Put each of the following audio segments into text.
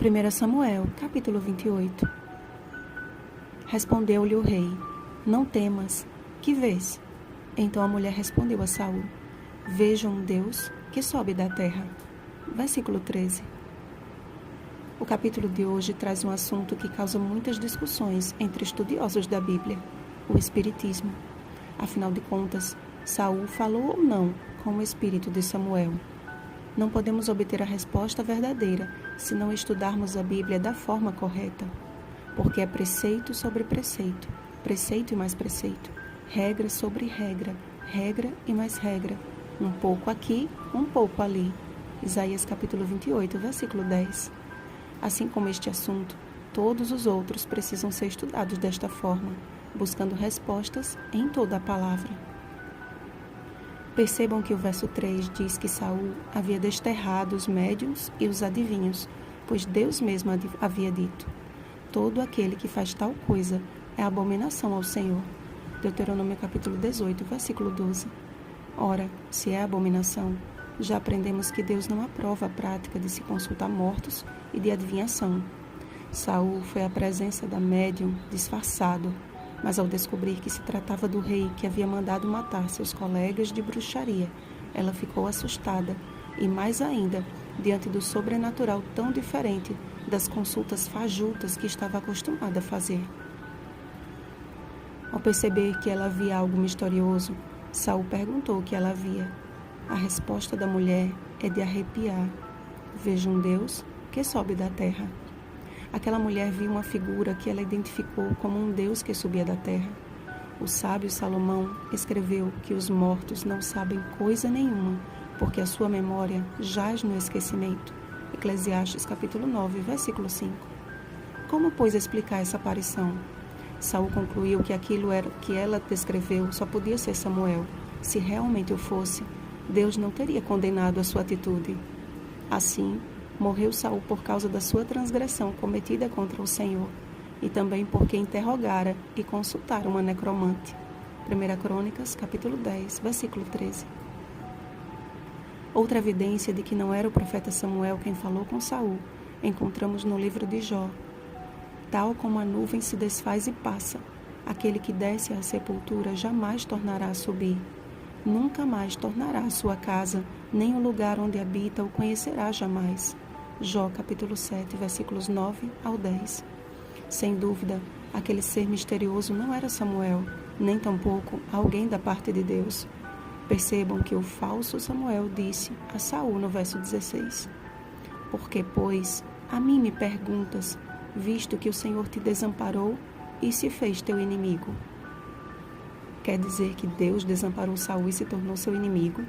1 Samuel, capítulo 28. Respondeu-lhe o rei: Não temas, que vês? Então a mulher respondeu a Saul: Vejo um Deus que sobe da terra. Versículo 13. O capítulo de hoje traz um assunto que causa muitas discussões entre estudiosos da Bíblia, o Espiritismo. Afinal de contas, Saul falou ou não com o espírito de Samuel? Não podemos obter a resposta verdadeira se não estudarmos a Bíblia da forma correta, porque é preceito sobre preceito, preceito e mais preceito, regra sobre regra, regra e mais regra, um pouco aqui, um pouco ali. Isaías capítulo 28, versículo 10. Assim como este assunto, todos os outros precisam ser estudados desta forma, buscando respostas em toda a palavra. Percebam que o verso 3 diz que Saul havia desterrado os médiuns e os adivinhos, pois Deus mesmo havia dito: todo aquele que faz tal coisa é abominação ao Senhor. Deuteronômio capítulo 18, versículo 12. Ora, se é abominação, já aprendemos que Deus não aprova a prática de se consultar mortos e de adivinhação. Saul foi à presença da médium disfarçado, mas ao descobrir que se tratava do rei que havia mandado matar seus colegas de bruxaria, ela ficou assustada e, mais ainda, diante do sobrenatural tão diferente das consultas fajutas que estava acostumada a fazer. Ao perceber que ela via algo misterioso, Saul perguntou o que ela via. A resposta da mulher é de arrepiar. Vejo um Deus que sobe da terra. Aquela mulher viu uma figura que ela identificou como um Deus que subia da terra. O sábio Salomão escreveu que os mortos não sabem coisa nenhuma, porque a sua memória jaz no esquecimento. Eclesiastes capítulo 9, versículo 5. Como, pois, explicar essa aparição? Saul concluiu que aquilo que ela descreveu só podia ser Samuel. Se realmente o fosse, Deus não teria condenado a sua atitude. Assim, morreu Saul por causa da sua transgressão cometida contra o Senhor, e também porque interrogara e consultara uma necromante. 1 Crônicas, capítulo 10, versículo 13. Outra evidência de que não era o profeta Samuel quem falou com Saul, encontramos no livro de Jó. Tal como a nuvem se desfaz e passa, aquele que desce à sepultura jamais tornará a subir. Nunca mais tornará a sua casa, nem o lugar onde habita o conhecerá jamais. Jó capítulo 7, versículos 9 ao 10. Sem dúvida, aquele ser misterioso não era Samuel, nem tampouco alguém da parte de Deus. Percebam que o falso Samuel disse a Saul no verso 16: Por que, pois, a mim me perguntas, visto que o Senhor te desamparou e se fez teu inimigo? Quer dizer que Deus desamparou Saul e se tornou seu inimigo?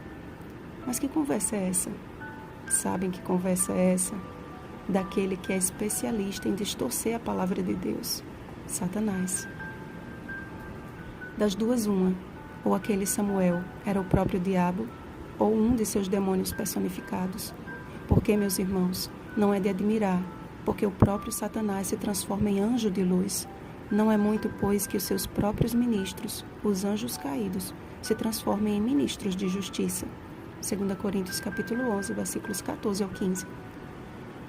Mas que conversa é essa? Sabem que conversa é essa? Daquele que é especialista em distorcer a palavra de Deus, Satanás. Das duas, uma: ou aquele Samuel era o próprio diabo, ou um de seus demônios personificados. Porque, meus irmãos, não é de admirar, porque o próprio Satanás se transforma em anjo de luz. Não é muito, pois, que os seus próprios ministros, os anjos caídos, se transformem em ministros de justiça. 2 Coríntios capítulo 11, versículos 14 ao 15.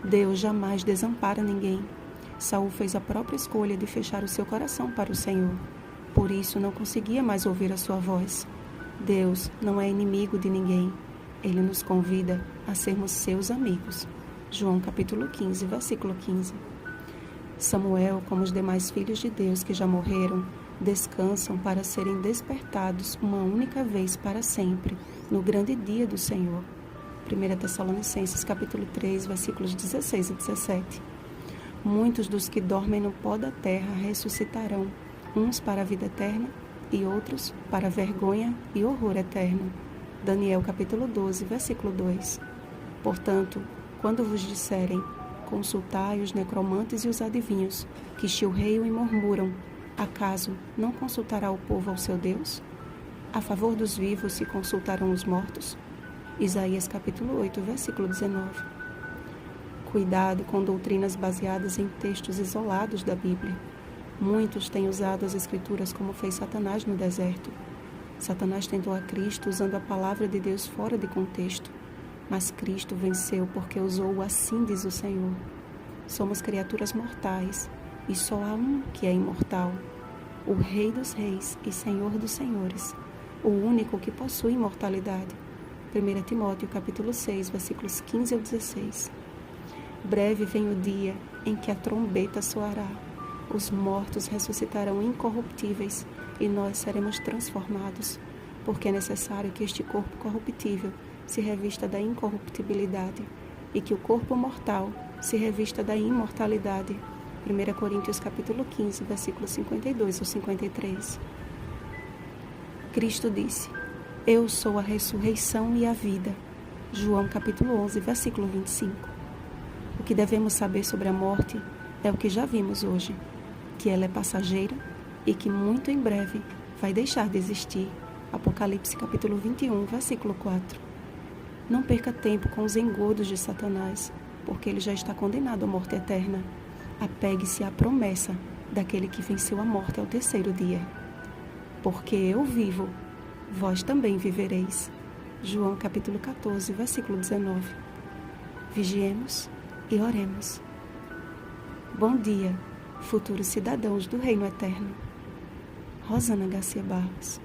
Deus jamais desampara ninguém. Saul fez a própria escolha de fechar o seu coração para o Senhor. Por isso não conseguia mais ouvir a sua voz. Deus não é inimigo de ninguém. Ele nos convida a sermos seus amigos. João capítulo 15, versículo 15. Samuel, como os demais filhos de Deus que já morreram, descansam para serem despertados uma única vez para sempre, no grande dia do Senhor. 1 Tessalonicenses capítulo 3, versículos 16 e 17. Muitos dos que dormem no pó da terra ressuscitarão, uns para a vida eterna e outros para a vergonha e horror eterno. Daniel capítulo 12, versículo 2. Portanto, quando vos disserem: consultai os necromantes e os adivinhos, que chilreiam e murmuram, acaso não consultará o povo ao seu Deus? A favor dos vivos se consultarão os mortos? Isaías capítulo 8, versículo 19. Cuidado com doutrinas baseadas em textos isolados da Bíblia. Muitos têm usado as Escrituras como fez Satanás no deserto. Satanás tentou a Cristo usando a palavra de Deus fora de contexto, mas Cristo venceu porque usou assim diz o Senhor. somos criaturas mortais, e só há um que é imortal, o Rei dos Reis e Senhor dos Senhores, o único que possui imortalidade. 1 Timóteo capítulo 6, versículos 15 ao 16. Breve vem o dia em que a trombeta soará, os mortos ressuscitarão incorruptíveis e nós seremos transformados, porque é necessário que este corpo corruptível se revista da incorruptibilidade e que o corpo mortal se revista da imortalidade. 1 Coríntios capítulo 15, versículos 52 ao 53. Cristo disse: Eu sou a ressurreição e a vida. João capítulo 11, versículo 25. O que devemos saber sobre a morte é o que já vimos hoje, que ela é passageira e que muito em breve vai deixar de existir. Apocalipse capítulo 21, versículo 4. Não perca tempo com os engodos de Satanás, porque ele já está condenado à morte eterna. Apegue-se à promessa daquele que venceu a morte ao terceiro dia. Porque eu vivo, vós também vivereis. João capítulo 14, versículo 19. Vigiemos e oremos. Bom dia, futuros cidadãos do Reino Eterno. Rosana Garcia Barros.